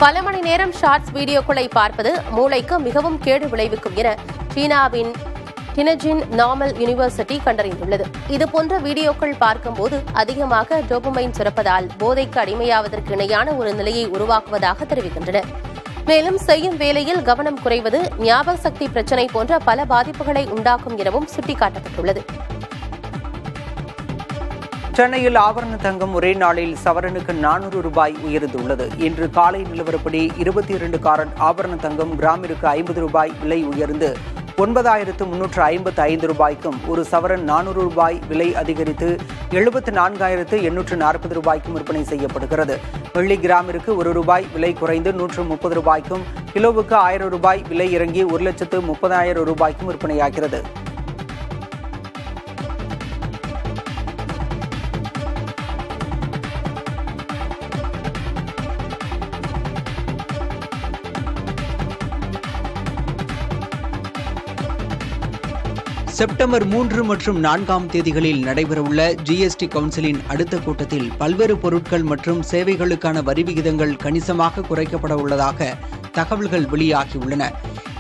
பல மணி நேரம் ஷார்ட்ஸ் வீடியோக்களை பார்ப்பது மூளைக்கு மிகவும் கேடு விளைவிக்கும் என சீனாவின் டினஜின் நார்மல் யூனிவர்சிட்டி கண்டறிந்துள்ளது. இதுபோன்ற வீடியோக்கள் பார்க்கும்போது அதிகமாக டோபமைன் சுரப்பதால் போதைக்கு அடிமையாவதற்கு இணையான ஒரு நிலையை உருவாக்குவதாக தெரிவிக்கின்றனர். மேலும் செய்யும் வேலையில் கவனம் குறைவது, ஞாபக சக்தி பிரச்சினை போன்ற பல பாதிப்புகளை உண்டாக்கும் எனவும் சுட்டிக்காட்டப்பட்டுள்ளது. சென்னையில் ஆபரண தங்கம் ஒரே நாளில் சவரனுக்கு 400 ரூபாய் உயர்ந்துள்ளது. இன்று காலை நிலவரப்படி 22 காரட் ஆபரண தங்கம் கிராமிற்கு 50 ரூபாய் விலை உயர்ந்து 9,355 ரூபாய்க்கும், ஒரு சவரன் 400 ரூபாய் விலை அதிகரித்து 74,840 ரூபாய்க்கும் விற்பனை செய்யப்படுகிறது. வெள்ளி கிராமிற்கு 1 ரூபாய் விலை குறைந்து 130 ரூபாய்க்கும், கிலோவுக்கு 1000 ரூபாய் விலை இறங்கி 1,30,000 ரூபாய்க்கும் விற்பனையாகிறது. செப்டம்பர் 3 மற்றும் 4ஆம் தேதிகளில் நடைபெறவுள்ள ஜிஎஸ்டி கவுன்சிலின் அடுத்த கூட்டத்தில் பல்வேறு பொருட்கள் மற்றும் சேவைகளுக்கான வரி விகிதங்கள் கணிசமாக குறைக்கப்பட உள்ளதாக தகவல்கள் வெளியாகியுள்ளன.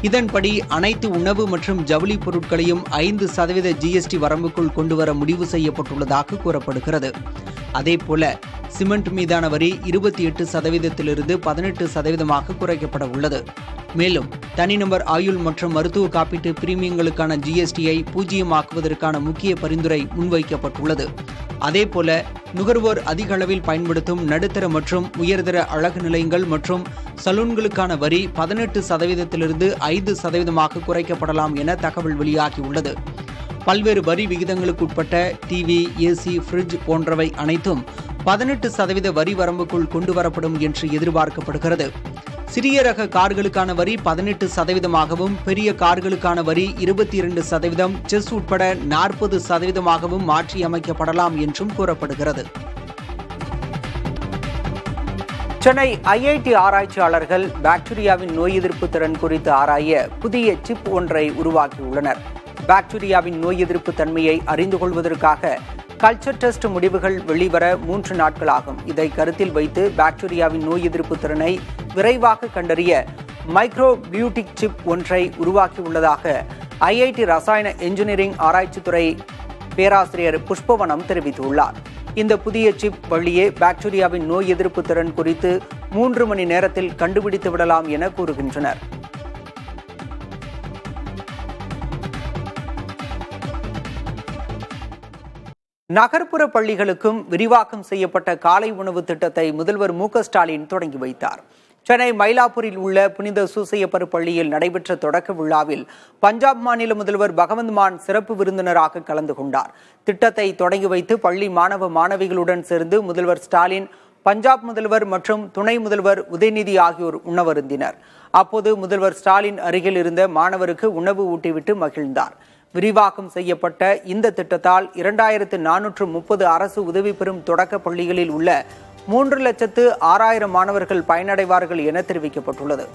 இதன்படி அனைத்து உணவு மற்றும் ஜவுளி பொருட்களையும் 5% ஜிஎஸ்டி வரம்புக்குள் கொண்டுவர முடிவு செய்யப்பட்டுள்ளதாக கூறப்படுகிறது. அதேபோல சிமெண்ட் மீதான வரி 28%-இருந்து 18% குறைக்கப்பட உள்ளது. மேலும் தனிநபர் ஆயுள் மற்றும் மருத்துவ காப்பீட்டு பிரீமியங்களுக்கான ஜிஎஸ்டியை 0 முக்கிய பரிந்துரை முன்வைக்கப்பட்டுள்ளது. அதேபோல நுகர்வோர் அதிக அளவில் பயன்படுத்தும் நடுத்தர மற்றும் உயர்தர அழகு நிலையங்கள் மற்றும் சலூன்களுக்கான வரி 18%-இருந்து 5% குறைக்கப்படலாம் என தகவல் வெளியாகியுள்ளது. பல்வேறு வரி விகிதங்களுக்கு உட்பட்ட டிவி, ஏசி, ஃப்ரிட்ஜ் போன்றவை அனைத்தும் 18% வரி வரம்புக்குள் கொண்டுவரப்படும் என்று எதிர்பார்க்கப்படுகிறது. சிறிய ரக கார்களுக்கான வரி 18%, பெரிய கார்களுக்கான வரி 22%, செஸ் உட்பட 40% மாற்றி அமைக்கப்படலாம் என்றும் கூறப்படுகிறது. சென்னை ஐஐடி ஆராய்ச்சியாளர்கள் பாக்டீரியாவின் நோய் எதிர்ப்பு திறன் குறித்து ஆராய புதிய சிப் ஒன்றை உருவாக்கியுள்ளனர். பாக்டீரியாவின் நோய் எதிர்ப்பு தன்மையை அறிந்து கொள்வதற்காக கல்ச்சர் டெஸ்ட் முடிவுகள் வெளிவர 3 நாட்கள் ஆகும். இதை கருத்தில் வைத்து பாக்டீரியாவின் நோய் எதிர்ப்பு திறனை விரைவாக கண்டறிய மைக்ரோபியூட்டிக் சிப் ஒன்றை உருவாக்கியுள்ளதாக ஐஐடி ரசாயன என்ஜினியரிங் ஆராய்ச்சித்துறை பேராசிரியர் புஷ்பவனம் தெரிவித்துள்ளார். இந்த புதிய சிப் வழியே பாக்டீரியாவின் நோய் எதிர்ப்பு திறன் குறித்து 3 மணி நேரத்தில் கண்டுபிடித்து விடலாம் என கூறுகின்றனர். நகர்ப்புற பள்ளிகளுக்கும் விரிவாக்கம் செய்யப்பட்ட காலை உணவு திட்டத்தை முதல்வர் மு.க.ஸ்டாலின் தொடங்கி வைத்தார். சென்னை மயிலாப்பூரில் உள்ள புனித சூசையப்பர் பள்ளியில் நடைபெற்ற தொடக்க விழாவில் பஞ்சாப் மாநில முதல்வர் பகவந்த் மான் சிறப்பு விருந்தினராக கலந்து கொண்டார். திட்டத்தை தொடங்கி வைத்து பள்ளி மாணவ மாணவிகளுடன் சேர்ந்து முதல்வர் ஸ்டாலின், பஞ்சாப் முதல்வர் மற்றும் துணை முதல்வர் உதயநிதி ஆகியோர் உணவருந்தினர். அப்போது முதல்வர் ஸ்டாலின் அருகில் இருந்த மாணவருக்கு உணவு ஊட்டிவிட்டு மகிழ்ந்தார். விரிவாக்கம் செய்யப்பட்ட இந்த திட்டத்தால் 2430 அரசு உதவி பெறும் தொடக்க பள்ளிகளில் உள்ள 3,06,000 மாணவர்கள் பயனடைவார்கள் என தெரிவிக்கப்பட்டுள்ளது.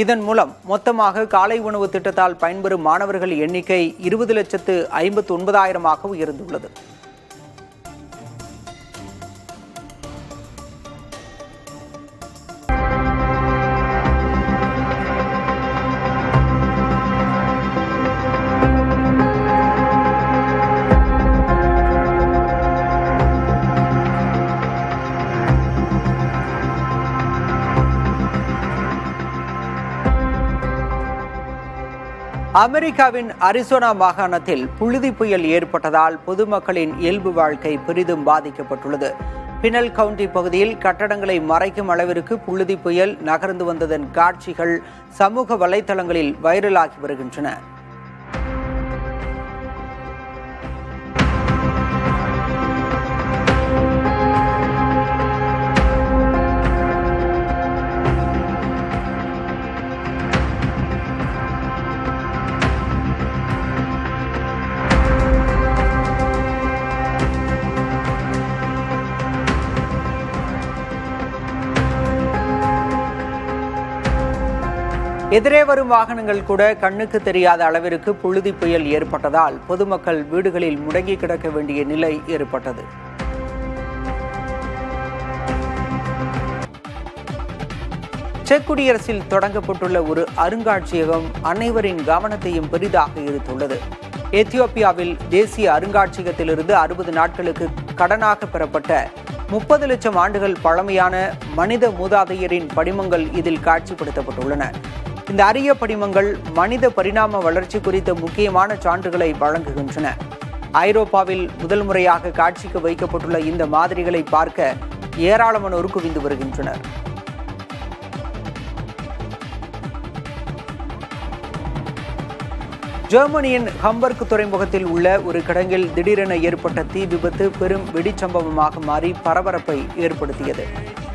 இதன் மூலம் மொத்தமாக காலை உணவு திட்டத்தால் பயன்பெறும் மாணவர்கள் எண்ணிக்கை 20,59,000 உயர்ந்துள்ளது. அமெரிக்காவின் அரிசோனா மாகாணத்தில் புழுதி புயல் ஏற்பட்டதால் பொதுமக்களின் இயல்பு வாழ்க்கை பெரிதும் பாதிக்கப்பட்டுள்ளது. பினல் கவுண்டி பகுதியில் கட்டடங்களை மறைக்கும் அளவிற்கு புழுதி புயல் நகர்ந்து வந்ததன் காட்சிகள் சமூக வலைதளங்களில் வைரலாகி வருகின்றன. எதிரே வரும் வாகனங்கள் கூட கண்ணுக்கு தெரியாத அளவிற்கு புழுதி புயல் ஏற்பட்டதால் பொதுமக்கள் வீடுகளில் முடங்கி கிடக்க வேண்டிய நிலை ஏற்பட்டது. செக் குடியரசில் தொடங்கப்பட்டுள்ள ஒரு அருங்காட்சியகம் அனைவரின் கவனத்தையும் பெரிதாக ஈர்த்துள்ளது. எத்தியோப்பியாவில் தேசிய அருங்காட்சியகத்திலிருந்து 60 நாட்களுக்கு கடனாக பெறப்பட்ட 30 லட்சம் ஆண்டுகள் பழமையான மனித மூதாதையரின் படிமங்கள் இதில் காட்சிப்படுத்தப்பட்டுள்ளன. இந்த அரிய படிமங்கள் மனித பரிணாம வளர்ச்சி குறித்த முக்கியமான சான்றுகளை வழங்குகின்றன. ஐரோப்பாவில் முதல் முறையாக காட்சிக்கு வைக்கப்பட்டுள்ள இந்த மாதிரிகளை பார்க்க ஏராளமானோர் குவிந்து வருகின்றனர். ஜெர்மனியின் ஹம்பர்க் துறைமுகத்தில் உள்ள ஒரு கிடங்கில் திடீரென ஏற்பட்ட தீ விபத்து பெரும் வெடிச்சம்பவமாக மாறி பரபரப்பை ஏற்படுத்தியது.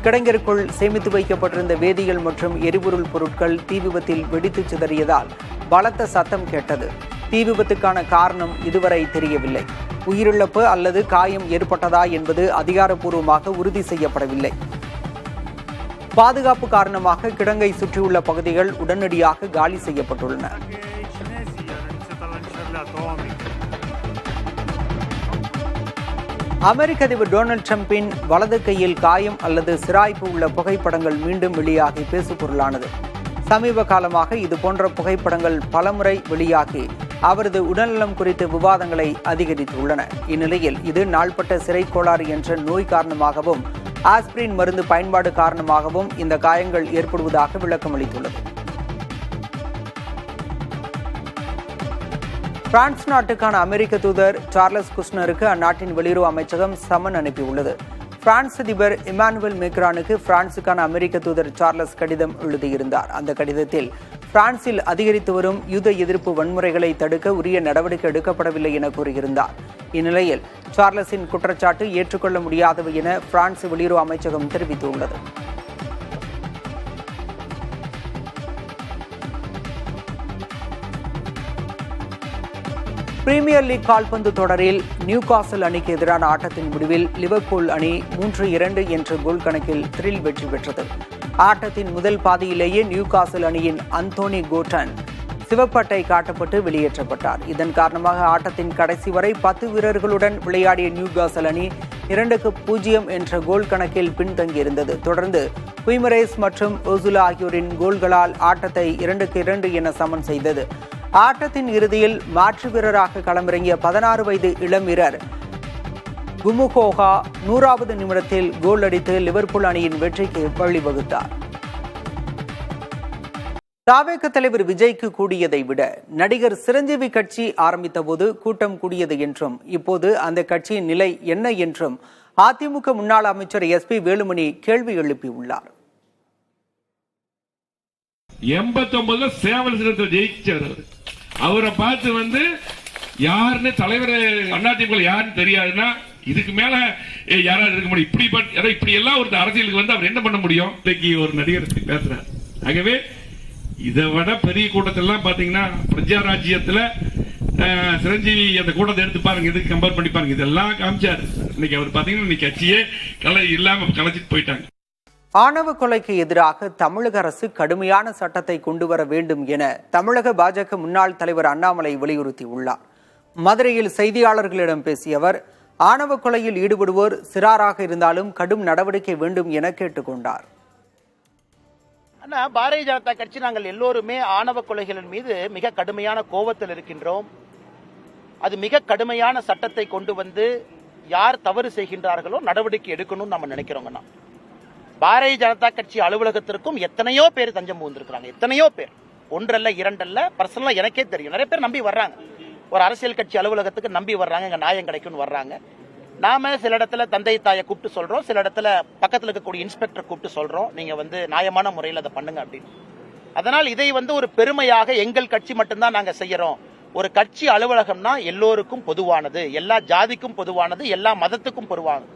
கிடங்கிற்குள் சேமித்து வைக்கப்பட்டிருந்த வேதியியல் மற்றும் எரிபொருள் பொருட்கள் தீ விபத்தில் வெடித்து சிதறியதால் பலத்த சத்தம் கேட்டது. தீ விபத்துக்கான காரணம் இதுவரை தெரியவில்லை. உயிரிழப்பு அல்லது காயம் ஏற்பட்டதா என்பது அதிகாரப்பூர்வமாக உறுதி செய்யப்படவில்லை. பாதுகாப்பு காரணமாக கிடங்கை சுற்றியுள்ள பகுதிகள் உடனடியாக காலி செய்யப்பட்டுள்ளன. அமெரிக்க அதிபர் டொனால்டு டிரம்பின் வலது கையில் காயம் அல்லது சிராய்ப்பு உள்ள புகைப்படங்கள் மீண்டும் வெளியாகி பேசுபொருளானது. சமீப காலமாக இதுபோன்ற புகைப்படங்கள் பலமுறை வெளியாகி அவரது உடல்நலம் குறித்த விவாதங்களை அதிகரித்துள்ளன. இந்நிலையில் இது நாள்பட்ட சிறை கோளாறு என்ற நோய் காரணமாகவும் ஆஸ்பிரின் மருந்து பயன்பாடு காரணமாகவும் இந்த காயங்கள் ஏற்படுவதாக விளக்கம் அளித்துள்ளது. பிரான்ஸ் நாட்டுக்கான அமெரிக்க தூதர் சார்லஸ் குஷ்னருக்கு அந்நாட்டின் வெளியுறவு அமைச்சகம் சமன் அனுப்பியுள்ளது. பிரான்ஸ் அதிபர் இமானுவேல் மேக்ரானுக்கு பிரான்சுக்கான அமெரிக்க தூதர் சார்லஸ் கடிதம் எழுதியிருந்தார். அந்த கடிதத்தில் பிரான்சில் அதிகரித்து வரும் யூத எதிர்ப்பு வன்முறைகளை தடுக்க உரிய நடவடிக்கை எடுக்கப்படவில்லை என கூறியிருந்தார். இந்நிலையில் சார்லஸின் குற்றச்சாட்டு ஏற்றுக்கொள்ள முடியாதவை என பிரான்ஸ் வெளியுறவு அமைச்சகம் தெரிவித்துள்ளது. பிரீமியர் லீக் கால்பந்து தொடரில் நியூகாசல் அணிக்கு எதிரான ஆட்டத்தின் முடிவில் லிவர்பூல் அணி 3-2 என்ற கோல் கணக்கில் த்ரில் வெற்றி பெற்றது. ஆட்டத்தின் முதல் பாதியிலேயே நியூகாசல் அணியின் அந்தோனி கோர்டன் சிவப்பட்டை காட்டப்பட்டு வெளியேற்றப்பட்டார். இதன் காரணமாக ஆட்டத்தின் கடைசி வரை 10 வீரர்களுடன் விளையாடிய நியூகாசல் அணி 2-0 என்ற கோல் கணக்கில் பின்தங்கியிருந்தது. தொடர்ந்து குய்மரேஸ் மற்றும் ஓசுலா ஆகியோரின் கோல்களால் ஆட்டத்தை 2-2 என சமன் செய்தது. ஆட்டத்தின் இறுதியில் மாற்று வீரராக களமிறங்கிய 16 வயது இளம் வீரர் குமுகோகா 100வது நிமிடத்தில் கோல் அடித்து லிவர்பூல் அணியின் வெற்றிக்கு வழிவகுத்தார். தாவேக தலைவர் விஜய்க்கு கூடியதை விட நடிகர் சிரஞ்சீவி கட்சி ஆரம்பித்த போது கூட்டம் கூடியது என்றும் இப்போது அந்த கட்சியின் நிலை என்ன என்றும் அதிமுக முன்னாள் அமைச்சர் SP வேலுமணி கேள்வி எழுப்பியுள்ளார். 89 சேவல் சின்னத்தில் ஜெயிச்சார். அவரை பார்த்து யாருன்னு தலைவர் அதிமுக யாருன்னு தெரியாதுன்னா இதுக்கு மேல யாராவது இருக்க முடியும்? இப்படி எல்லாம் ஒரு அரசியலுக்கு அவர் என்ன பண்ண முடியும்? இன்னைக்கு ஒரு நடிகர் பேசுறார். ஆகவே இதை விட பெரிய கூட்டத்திலாம் பாத்தீங்கன்னா பிரஜாராஜ்யத்துல சிரஞ்சீவி அந்த கூட்டத்தை எடுத்து பாருங்க, இதுக்கு கம்பேர் பண்ணி பாருங்க. இதெல்லாம் காமிச்சாரு. இன்னைக்கு அவர் பாத்தீங்கன்னா இன்னைக்கு கட்சியே இல்லாம கலைச்சிட்டு போயிட்டாங்க. ஆணவ கொலைக்கு எதிராக தமிழக அரசு கடுமையான சட்டத்தை கொண்டு வர வேண்டும் என தமிழக பாஜக முன்னாள் தலைவர் அண்ணாமலை வலியுறுத்தியுள்ளார். மதுரையில் செய்தியாளர்களிடம் பேசிய அவர், ஆணவ கொலையில் ஈடுபடுவோர் சிறாராக இருந்தாலும் கடும் நடவடிக்கை வேண்டும் என கேட்டுக்கொண்டார். பாரதிய ஜனதா கட்சி நாங்கள் எல்லோருமே ஆணவ கொலைகளின் மீது மிக கடுமையான கோபத்தில் இருக்கின்றோம். அது மிக கடுமையான சட்டத்தை கொண்டு வந்து யார் தவறு செய்கின்றார்களோ நடவடிக்கை எடுக்கணும்னு நம்ம நினைக்கிறோங்கண்ணா. பாரதிய ஜனதா கட்சி அலுவலகத்திற்கும் எத்தனையோ பேர் தஞ்சம் புகுந்திருக்கிறாங்க. எத்தனையோ பேர், ஒன்றல்ல இரண்டல்ல. பர்சனலா எனக்கே தெரியும். நிறைய பேர் நம்பி வர்றாங்க. ஒரு அரசியல் கட்சி அலுவலகத்துக்கு நம்பி வர்றாங்க, இங்க நியாயம் கிடைக்கும்னு வர்றாங்க. நாம சில இடத்துல தந்தை தாயை கூப்பிட்டு சொல்றோம், சில இடத்துல பக்கத்தில் இருக்கக்கூடிய இன்ஸ்பெக்டர் கூப்பிட்டு சொல்றோம், நீங்க நியாயமான முறையில் அதை பண்ணுங்க அப்படின்னு. அதனால் இதை ஒரு பெருமையாக எங்கள் கட்சி மட்டும்தான் நாங்க செய்யறோம். ஒரு கட்சி அலுவலகம்னா எல்லோருக்கும் பொதுவானது, எல்லா ஜாதிக்கும் பொதுவானது, எல்லா மதத்துக்கும் பொதுவானது.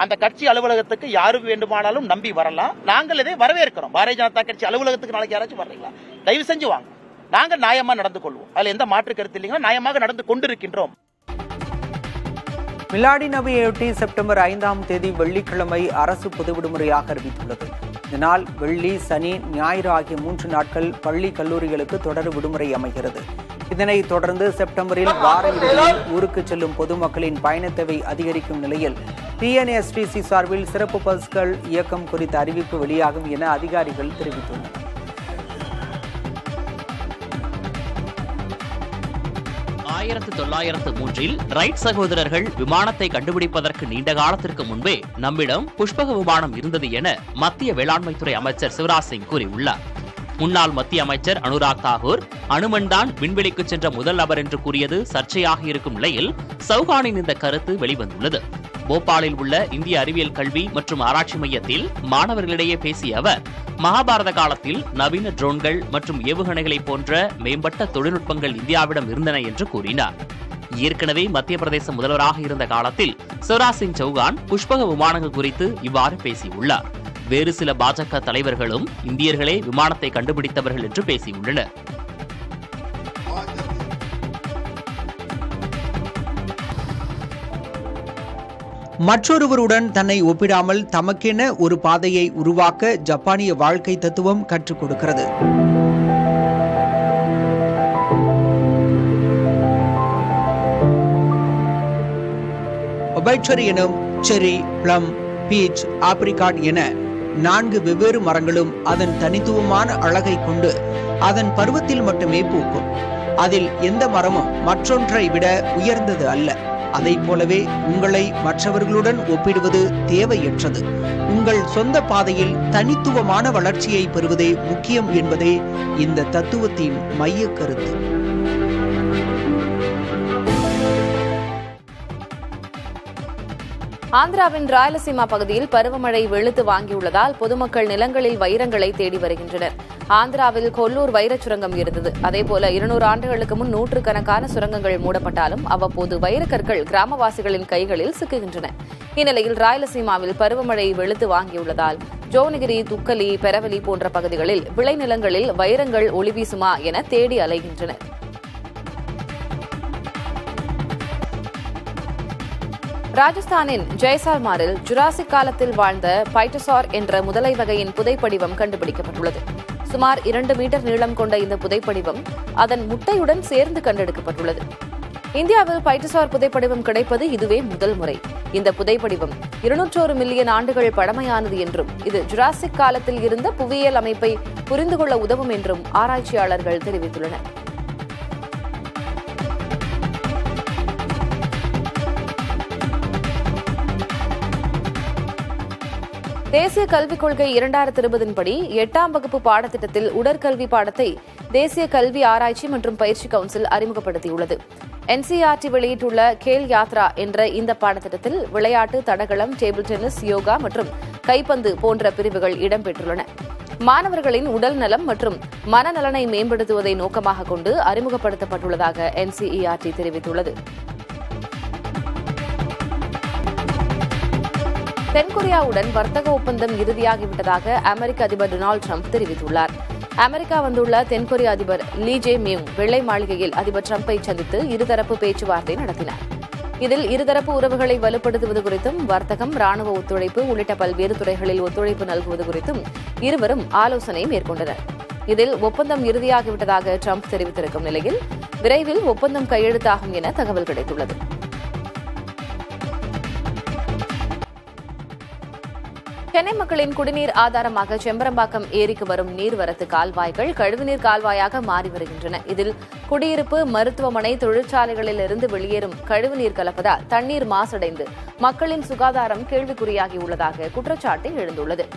அந்த கட்சி அலுவலகத்துக்கு யாரு வேண்டுமானாலும் நம்பி வரலாம். நாங்கள் இதை வரவேற்கிறோம். பாரதிய ஜனதா கட்சி அலுவலகத்துக்கு நாளைக்கு யாராச்சும் வர்றீங்களா? தயவு செஞ்சு வாங்க. நாங்கள் நியாயமா நடந்து கொள்வோம். அதுல எந்த மாற்று கருத்து இல்லைங்க. நியாயமாக நடந்து கொண்டிருக்கின்றோம். மிலாடி நபியையொட்டி செப்டம்பர் 5ஆம் தேதி வெள்ளிக்கிழமை அரசு பொது விடுமுறையாக அறிவித்துள்ளது. இதனால் வெள்ளி, சனி, ஞாயிறு ஆகிய 3 நாட்கள் பள்ளி கல்லூரிகளுக்கு தொடர் விடுமுறை அமைகிறது. இதனைத் தொடர்ந்து செப்டம்பரில் வார இறுதியில் ஊருக்கு செல்லும் பொதுமக்களின் பயண தேவை அதிகரிக்கும் நிலையில் டிஎன்எஸ்டிசி சார்பில் சிறப்பு பஸ்கள் இயக்கம் குறித்த அறிவிப்பு வெளியாகும் என அதிகாரிகள் தெரிவித்துள்ளனர். ரைட் சகோதரர்கள் விமானத்தை கண்டுபிடிப்பதற்கு நீண்ட காலத்திற்கு முன்பே நம்மிடம் புஷ்பக விமானம் இருந்தது என மத்திய வேளாண்மைத்துறை அமைச்சர் சிவராஜ் சிங் கூறியுள்ளார். முன்னாள் மத்திய அமைச்சர் அனுராக் தாக்கூர் அனுமன் தான் விண்வெளிக்கு சென்ற முதல் நபர் என்று கூறியது சர்ச்சையாக இருக்கும் நிலையில் சௌஹானின் இந்த கருத்து வெளிவந்துள்ளது. போபாலில் உள்ள இந்திய அறிவியல் கல்வி மற்றும் ஆராய்ச்சி மையத்தில் மாணவர்களிடையே பேசிய அவர், மகாபாரத காலத்தில் நவீன ட்ரோன்கள் மற்றும் ஏவுகணைகளை போன்ற மேம்பட்ட தொழில்நுட்பங்கள் இந்தியாவிடம் இருந்தன என்று கூறினார். ஏற்கனவே மத்திய பிரதேச முதல்வராக இருந்த காலத்தில் சிவராஜ் சிங் சௌகான் புஷ்பக விமானங்கள் குறித்து இவ்வாறு பேசியுள்ளார். வேறு சில பாஜக தலைவர்களும் இந்தியர்களே விமானத்தை கண்டுபிடித்தவர்கள் என்று பேசியுள்ளனர். மற்றொருவருடன் தன்னை ஒப்பிடாமல் தமக்கென ஒரு பாதையை உருவாக்க ஜப்பானிய வாழ்க்கை தத்துவம் கற்றுக் கொடுக்கிறது. ஒபைச்சரி எனும் செரி, பிளம், பீச், ஆப்ரிகாட் என 4 வெவ்வேறு மரங்களும் அதன் தனித்துவமான அழகை கொண்டு அதன் பருவத்தில் மட்டுமே பூக்கும். அதில் எந்த மரமும் மற்றொன்றை விட உயர்ந்தது அல்ல. அதை போலவே உங்களை மற்றவர்களுடன் ஒப்பிடுவது தேவையற்றது. உங்கள் சொந்த பாதையில் தனித்துவமான வளர்ச்சியை பெறுவதே முக்கியம் என்பதே இந்த தத்துவத்தின் மைய கருத்து. ஆந்திராவின் ராயலசீமா பகுதியில் பருவமழை வெளுத்து வாங்கியுள்ளதால் பொதுமக்கள் நிலங்களில் வைரங்களை தேடி வருகின்றனர். ஆந்திராவில் கொல்லூர் வைரச் சுரங்கம் இருந்தது. அதேபோல 200 ஆண்டுகளுக்கு முன் நூற்றுக்கணக்கான சுரங்கங்கள் மூடப்பட்டாலும் அவ்வப்போது வைரக்கற்கள் கிராமவாசிகளின் கைகளில் சிக்குகின்றன. இந்நிலையில் ராயலசீமாவில் பருவமழை வெளுத்து வாங்கியுள்ளதால் ஜோனகிரி, துக்கலி, பெரவலி போன்ற பகுதிகளில் விளைநிலங்களில் வைரங்கள் ஒளி வீசுமா என தேடி அலைகின்றனர். ராஜஸ்தானின் ஜெய்சால்மாரில் ஜுராசிக் காலத்தில் வாழ்ந்த பைட்டசார் என்ற முதலை வகையின் புதைப்படிவம் கண்டுபிடிக்கப்பட்டுள்ளது. சுமார் 2 மீட்டர் நீளம் கொண்ட இந்த புதைப்படிவம் அதன் முட்டையுடன் சேர்ந்து கண்டெடுக்கப்பட்டுள்ளது. இந்தியாவில் பைட்டசார் புதைப்படிவம் கிடைப்பது இதுவே முதல் முறை. இந்த புதைப்படிவம் 201 மில்லியன் ஆண்டுகள் பழமையானது என்றும் இது ஜுராசிக் காலத்தில் இருந்த புவியியல் அமைப்பை புரிந்து கொள்ள உதவும் என்றும் ஆராய்ச்சியாளர்கள் தெரிவித்துள்ளனர். தேசிய கல்விக் கொள்கை 2020 படி 8ஆம் வகுப்பு பாடத்திட்டத்தில் உடற்கல்வி பாடத்தை தேசிய கல்வி ஆராய்ச்சி மற்றும் பயிற்சி கவுன்சில் அறிமுகப்படுத்தியுள்ளது. NCERT வெளியிட்டுள்ள கேல் யாத்ரா என்ற இந்த பாடத்திட்டத்தில் விளையாட்டு, தடகளம், டேபிள் டென்னிஸ், யோகா மற்றும் கைப்பந்து போன்ற பிரிவுகள் இடம்பெற்றுள்ளன. மாணவர்களின் உடல் நலம் மற்றும் மனநலனை மேம்படுத்துவதை நோக்கமாக கொண்டு அறிமுகப்படுத்தப்பட்டுள்ளதாக NCERT தெரிவித்துள்ளது. தென்கொரியாவுடன் வர்த்தக ஒப்பந்தம் இறுதியாகிவிட்டதாக அமெரிக்க அதிபர் டொனால்டு டிரம்ப் தெரிவித்துள்ளார். அமெரிக்கா வந்துள்ள தென்கொரிய அதிபர் லீ ஜே மியூங் வெள்ளை மாளிகையில் அதிபர் டிரம்பை சந்தித்து இருதரப்பு பேச்சுவார்த்தை நடத்தினார். இதில் இருதரப்பு உறவுகளை வலுப்படுத்துவது குறித்தும் வர்த்தகம், ராணுவ ஒத்துழைப்பு உள்ளிட்ட பல்வேறு துறைகளில் ஒத்துழைப்பு நல்குவது குறித்தும் இருவரும் ஆலோசனை மேற்கொண்டனர். இதில் ஒப்பந்தம் இறுதியாகிவிட்டதாக டிரம்ப் தெரிவித்திருக்கும் நிலையில் விரைவில் ஒப்பந்தம் கையெழுத்தாகும் என தகவல் கிடைத்துள்ளது. சென்னை மக்களின் குடிநீர் ஆதாரமாக செம்பரம்பாக்கம் ஏரிக்கு வரும் நீர்வரத்து கால்வாய்கள் கழிவுநீர் கால்வாயாக மாறி வருகின்றன. இதில் குடியிருப்பு, மருத்துவமனை, தொழிற்சாலைகளிலிருந்து வெளியேறும் கழிவுநீர் கலப்பதால் தண்ணீர் மாசடைந்து மக்களின் சுகாதாரம் கேள்விக்குறியாகியுள்ளதாக குற்றச்சாட்டு எழுந்துள்ளது.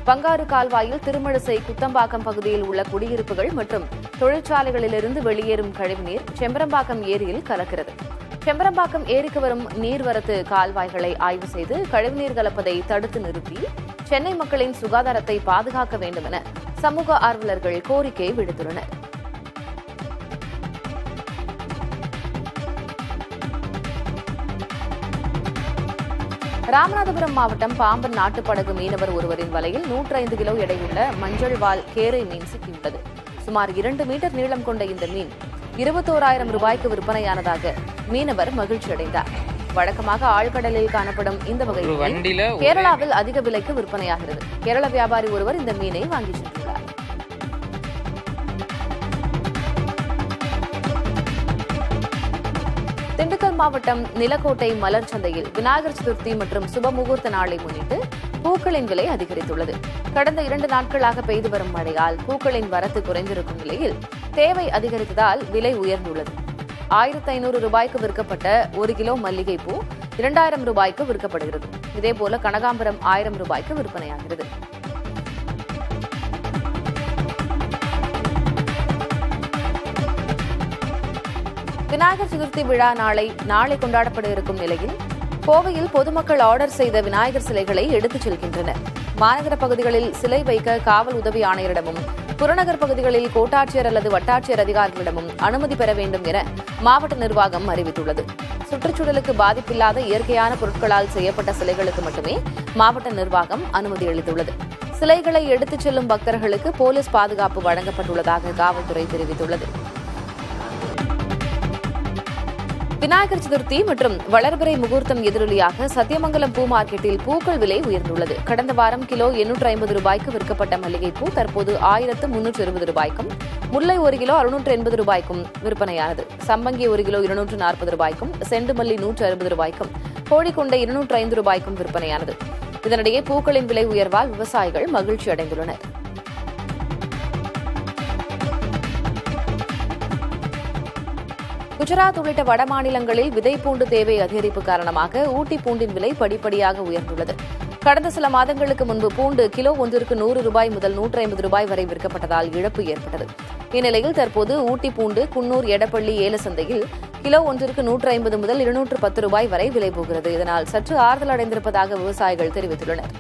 பங்காரு கால்வாயில் திருமழிசை, குத்தம்பாக்கம் பகுதியில் உள்ள குடியிருப்புகள் மற்றும் தொழிற்சாலைகளிலிருந்து வெளியேறும் கழிவுநீர் செம்பரம்பாக்கம் ஏரியில் கலக்கிறது. செம்பரம்பாக்கம் ஏரிக்கு வரும் நீர்வரத்து கால்வாய்களை ஆய்வு செய்து கழிவுநீர் கலப்பதை தடுத்து நிறுத்தி சென்னை மக்களின் சுகாதாரத்தை பாதுகாக்க வேண்டும் என சமூக ஆர்வலர்கள் கோரிக்கை விடுத்துள்ளனர். ராமநாதபுரம் மாவட்டம் பாம்பன் நாட்டுப்படகு மீனவர் ஒருவரின் வலையில் 105 கிலோ எடையுள்ள மஞ்சள் வால் கேரை மீன் சிக்கியுள்ளது. சுமார் 2 மீட்டர் நீளம் கொண்ட இந்த மீன் 21,000 ரூபாய்க்கு விற்பனையானதாக மீனவர் மகிழ்ச்சி அடைந்தார். வழக்கமாக ஆழ்கடலில் காணப்படும் இந்த வகை கேரளாவில் அதிக விலைக்கு விற்பனையாகிறது. கேரள வியாபாரி ஒருவர் இந்த மீனை வாங்கி சென்றுள்ளார். திண்டுக்கல் மாவட்டம் நிலக்கோட்டை மலர் சந்தையில் விநாயகர் சதுர்த்தி மற்றும் சுபமுகூர்த்த நாளை முன்னிட்டு பூக்களின் விலை அதிகரித்துள்ளது. கடந்த 2 நாட்களாக பெய்து வரும் மழையால் பூக்களின் வரத்து குறைந்திருக்கும் நிலையில் தேவை அதிகரித்ததால் விலை உயர்ந்துள்ளது. 1500 ரூபாய்க்கு விற்கப்பட்ட 1 கிலோ மல்லிகை பூ 2000 ரூபாய்க்கு விற்கப்படுகிறது. இதேபோல கனகாம்பரம் 1000 ரூபாய்க்கு விற்பனையாகிறது. விநாயகர் சதுர்த்தி விழா நாளை கொண்டாடப்பட இருக்கும் நிலையில் கோவையில் பொதுமக்கள் ஆர்டர் செய்த விநாயகர் சிலைகளை எடுத்துச் செல்கின்றனர். மாநகர பகுதிகளில் சிலை வைக்க காவல் உதவி ஆணையரிடமும், புறநகர் பகுதிகளில் கோட்டாட்சியர் அல்லது வட்டாட்சியர் அதிகாரிகளிடமும் அனுமதி பெற வேண்டும் என மாவட்ட நிர்வாகம் அறிவித்துள்ளது. சுற்றுச்சூழலுக்கு பாதிப்பில்லாத இயற்கையான பொருட்களால் செய்யப்பட்ட சிலைகளுக்கு மட்டுமே மாவட்ட நிர்வாகம் அனுமதி அளித்துள்ளது. சிலைகளை எடுத்துச் செல்லும் பக்தர்களுக்கு போலீஸ் பாதுகாப்பு வழங்கப்பட்டுள்ளதாக காவல்துறை தெரிவித்துள்ளது. விநாயகர் சதுர்த்தி மற்றும் வளர்பிறை முகூர்த்தம் எதிரொலியாக சத்தியமங்கலம் பூ மார்க்கெட்டில் பூக்கள் விலை உயர்ந்துள்ளது. கடந்த வாரம் கிலோ 850 ரூபாய்க்கு விற்கப்பட்ட மல்லிகைப்பூ தற்போது 1320 ரூபாய்க்கும், முல்லை 1 கிலோ 680 ரூபாய்க்கும் விற்பனையானது. சம்பங்கி 1 கிலோ 240 ரூபாய்க்கும், செண்டுமல்லி 160 ரூபாய்க்கும், கோழிக்கொண்டை 205 ரூபாய்க்கும் விற்பனையானது. இதனிடையே பூக்களின் விலை உயர்வால் விவசாயிகள் மகிழ்ச்சி அடைந்துள்ளனர். குஜராத் உள்ளிட்ட வட மாநிலங்களில் விதைப்பூண்டு தேவை அதிகரிப்பு காரணமாக ஊட்டி பூண்டின் விலை படிப்படியாக உயர்ந்துள்ளது. கடந்த சில மாதங்களுக்கு முன்பு பூண்டு கிலோ ஒன்றிற்கு 100 ரூபாய் முதல் 150 ரூபாய் வரை விற்கப்பட்டதால் இழப்பு ஏற்பட்டது. இந்நிலையில் தற்போது ஊட்டி பூண்டு குன்னூர், எடப்பள்ளி, ஏலசந்தையில் கிலோ ஒன்றிற்கு 150 முதல் 210 ரூபாய் வரை விலை போகிறது. இதனால் சற்று ஆறுதல் அடைந்திருப்பதாக விவசாயிகள் தெரிவித்துள்ளனர்.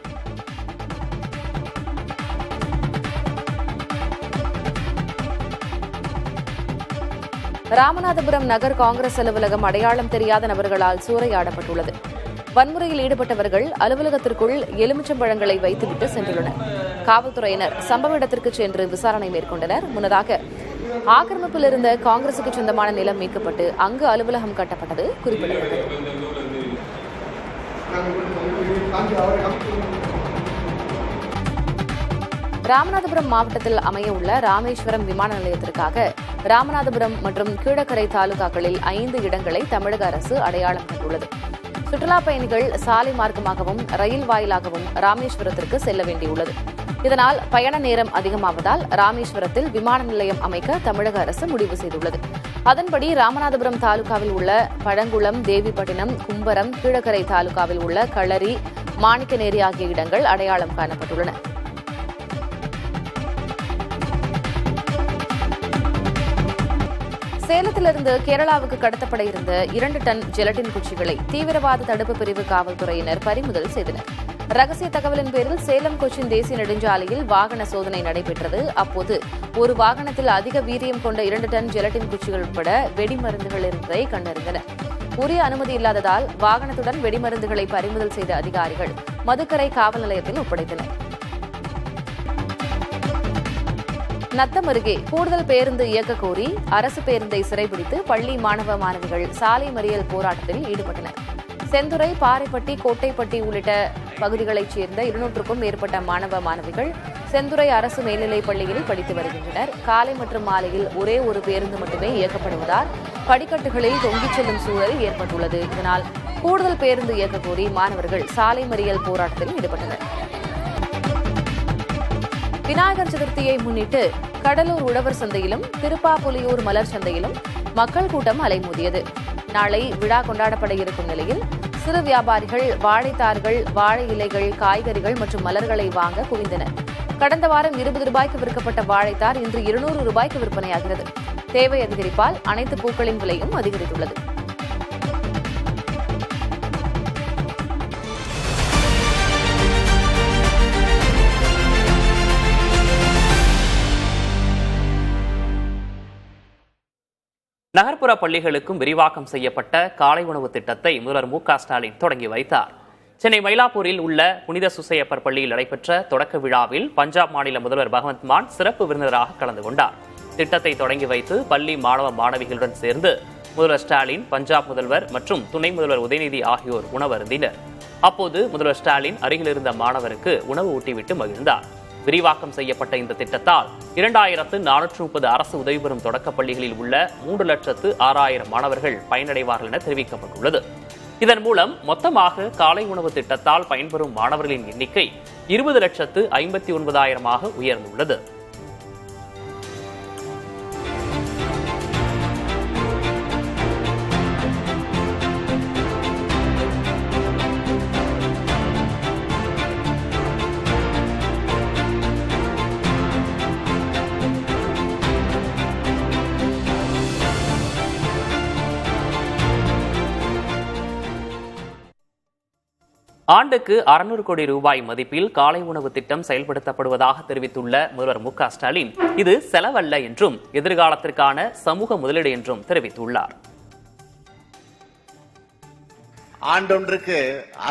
ராமநாதபுரம் நகர் காங்கிரஸ் அலுவலகம் அடையாளம் தெரியாத நபர்களால் சூறையாடப்பட்டுள்ளது. வன்முறையில் ஈடுபட்டவர்கள் அலுவலகத்திற்குள் எலுமிச்சம்பழங்களை வைத்துவிட்டு சென்றுள்ளனர். காவல்துறையினர் சம்பவ இடத்திற்கு சென்று விசாரணை மேற்கொண்டனர். முன்னதாக ஆக்கிரமிப்பில் இருந்த காங்கிரசுக்கு சொந்தமான நிலம் மீட்கப்பட்டு அங்கு அலுவலகம் கட்டப்பட்டது குறிப்பிடத்தக்கது. ராமநாதபுரம் மாவட்டத்தில் அமைய உள்ள ராமேஸ்வரம் விமான நிலையத்திற்காக ராமநாதபுரம் மற்றும் கீழக்கரை தாலுகாக்களில் 5 இடங்களை தமிழக அரசு அடையாளம் கண்டுள்ளது. சுற்றுலாப் பயணிகள் சாலை மார்க்கமாகவும் ரயில் வாயிலாகவும் ராமேஸ்வரத்திற்கு செல்ல வேண்டியுள்ளது. இதனால் பயண நேரம் அதிகமாவதால் ராமேஸ்வரத்தில் விமான நிலையம் அமைக்க தமிழக அரசு முடிவு செய்துள்ளது. அதன்படி ராமநாதபுரம் தாலுகாவில் உள்ள பழங்குளம், தேவிப்பட்டினம், கும்பரம், கீழக்கரை தாலுகாவில் உள்ள களரி, மாணிக்கநேரி ஆகிய இடங்கள் அடையாளம் காணப்பட்டுள்ளன. சேலத்திலிருந்து கேரளாவுக்கு கடத்தப்பட இருந்த 2 டன் ஜெலட்டின் குச்சிகளை தீவிரவாத தடுப்பு பிரிவு காவல்துறையினர் பறிமுதல் செய்தனர். ரகசிய தகவலின் பேரில் சேலம் கொச்சின் தேசிய நெடுஞ்சாலையில் வாகன சோதனை நடைபெற்றது. அப்போது ஒரு வாகனத்தில் அதிக வீரியம் கொண்ட 2 டன் ஜெலட்டின் குச்சிகள் உட்பட வெடிமருந்துகள் இருந்ததை கண்டறிந்தனர். உரிய அனுமதி இல்லாததால் வாகனத்துடன் வெடிமருந்துகளை பறிமுதல் செய்த அதிகாரிகள் மதுக்கரை காவல் நிலையத்தில் ஒப்படைத்தனர். நத்தம் அருகே கூடுதல் பேருந்து இயக்க கோரி அரசு பேருந்தை சிறைபிடித்து பள்ளி மாணவ மாணவிகள் சாலை மறியல் போராட்டத்தில் ஈடுபட்டனர். செந்துறை, பாறைப்பட்டி, கோட்டைப்பட்டி உள்ளிட்ட பகுதிகளைச் சேர்ந்த 200க்கும் மேற்பட்ட மாணவ மாணவிகள் செந்துறை அரசு மேல்நிலைப் பள்ளியில் படித்து வருகின்றனர். காலை மற்றும் மாலையில் ஒரே ஒரு பேருந்து மட்டுமே இயக்கப்படுவதால் படிக்கட்டுகளில் தொங்கிச் செல்லும் சூழல் ஏற்பட்டுள்ளது. இதனால் கூடுதல் பேருந்து இயக்க கோரி மாணவர்கள் சாலை மறியல் போராட்டத்தில் ஈடுபட்டனர். விநாயகர் சதுர்த்தியை முன்னிட்டு கடலூர் உழவர் சந்தையிலும் திருப்பாப்புலியூர் மலர் சந்தையிலும் மக்கள் கூட்டம் அலைமோதியது. நாளை விழா கொண்டாடப்பட இருக்கும் நிலையில் சிறு வியாபாரிகள் வாழைத்தார்கள், வாழை இலைகள், காய்கறிகள் மற்றும் மலர்களை வாங்க குவிந்தனர். கடந்த வாரம் 20 ரூபாய்க்கு விற்கப்பட்ட வாழைத்தார் இன்று 200 ரூபாய்க்கு விற்பனையாகிறது. தேவை அதிகரிப்பால் அனைத்து பூக்களின் விலையும் அதிகரித்துள்ளது. நகர்ப்புற பள்ளிகளுக்கும் விரிவாக்கம் செய்யப்பட்ட காலை உணவு திட்டத்தை முதல்வர் மு.க. ஸ்டாலின் தொடங்கி வைத்தார். சென்னை மயிலாப்பூரில் உள்ள புனித சுசையப்பர் பள்ளியில் நடைபெற்ற தொடக்க விழாவில் பஞ்சாப் மாநில முதல்வர் பகவந்த் மான் சிறப்பு விருந்தினராக கலந்து கொண்டார். திட்டத்தை தொடங்கி வைத்து பள்ளி மாணவ மாணவிகளுடன் சேர்ந்து முதல்வர் ஸ்டாலின், பஞ்சாப் முதல்வர் மற்றும் துணை முதல்வர் உதயநிதி ஆகியோர் உணவருந்தினர். அப்போது முதல்வர் ஸ்டாலின் அருகில் இருந்த மாணவருக்கு உணவு ஊட்டிவிட்டு மகிழ்ந்தார். விரிவாக்கம் செய்யப்பட்ட இந்த திட்டத்தால் 2430 அரசு உதவி பெறும் தொடக்கப் பள்ளிகளில் உள்ள 3,06,000 மாணவர்கள் பயனடைவார்கள் என தெரிவிக்கப்பட்டுள்ளது. இதன் மூலம் மொத்தமாக காலை உணவு திட்டத்தால் பயன்பெறும் மாணவர்களின் எண்ணிக்கை 20,59,000 உயர்ந்துள்ளது. ஆண்டுக்கு 600 கோடி ரூபாய் மதிப்பில் காலை உணவு திட்டம் செயல்படுத்தப்படுவதாக தெரிவித்துள்ள முதல்வர் மு.க. ஸ்டாலின், இது செலவல்ல என்றும் எதிர்காலத்திற்கான சமூக முதலீடு என்றும் தெரிவித்துள்ளார். ஆண்டொன்றுக்கு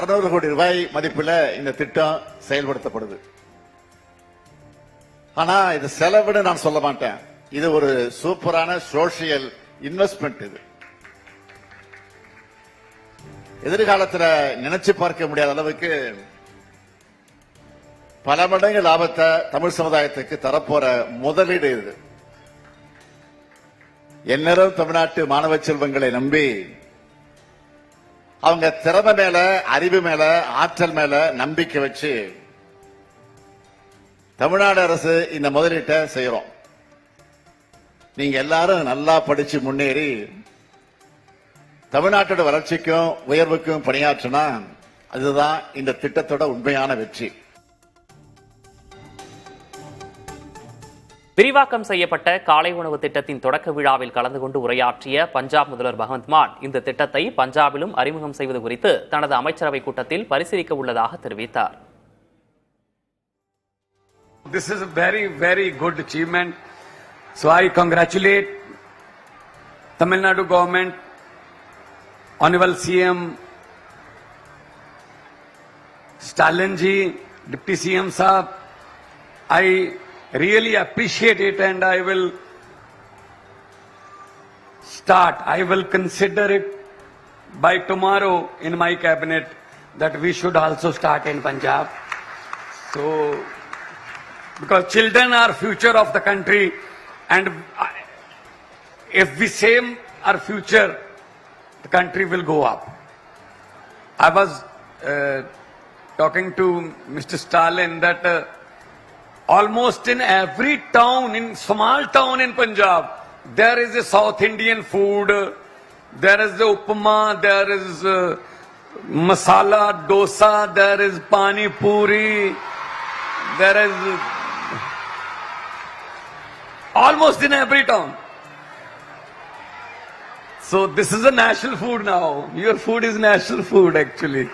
600 கோடி ரூபாய் மதிப்பில் இந்த திட்டம் செயல்படுத்தப்படுது. ஆனா இது செலவுன்னு நான் சொல்ல மாட்டேன். இது ஒரு சூப்பரான சோசியல் இன்வெஸ்ட்மெண்ட். இது எதிர்காலத்தில் நினைச்சு பார்க்க முடியாத அளவுக்கு பல மடங்கு லாபத்தை தமிழ் சமுதாயத்துக்கு தரப்போற முதலீடு இது. எந்நேரம் தமிழ்நாட்டு மாணவ செல்வங்களை நம்பி அவங்க திறமை மேல, அறிவு மேல, ஆற்றல் மேல நம்பிக்கை வச்சு தமிழ்நாடு அரசு இந்த முதலீட்டை செய்யறோம். நீங்க எல்லாரும் நல்லா படிச்சு முன்னேறி தமிழ்நாட்டோட வளர்ச்சிக்கும் உயர்வுக்கும் பணியாற்றினா அதுதான் இந்த திட்டத்தோட உண்மையான வெற்றி. விரிவாக்கம் செய்யப்பட்ட காலை உணவு திட்டத்தின் தொடக்க விழாவில் கலந்து கொண்டு உரையாற்றிய பஞ்சாப் முதல்வர் பகவந்த் மான் இந்த திட்டத்தை பஞ்சாபிலும் அறிமுகம் செய்வது குறித்து தனது அமைச்சரவை கூட்டத்தில் பரிசீலிக்க உள்ளதாக தெரிவித்தார். This is a very, very good achievement. So I congratulate Tamil Nadu government, Honorable CM Stalin ji, Deputy CM Saab. I really appreciate it and I will consider it by tomorrow in my cabinet that we should also start in Punjab. So, because children are future of the country and if we save our future, the country will go up. I was talking to Mr. Stalin that almost in every town, in small town in Punjab, there is a South Indian food, there is the upma, there is masala dosa, there is pani puri, there is almost in every town. So this is a national food now. Your food is national food actually.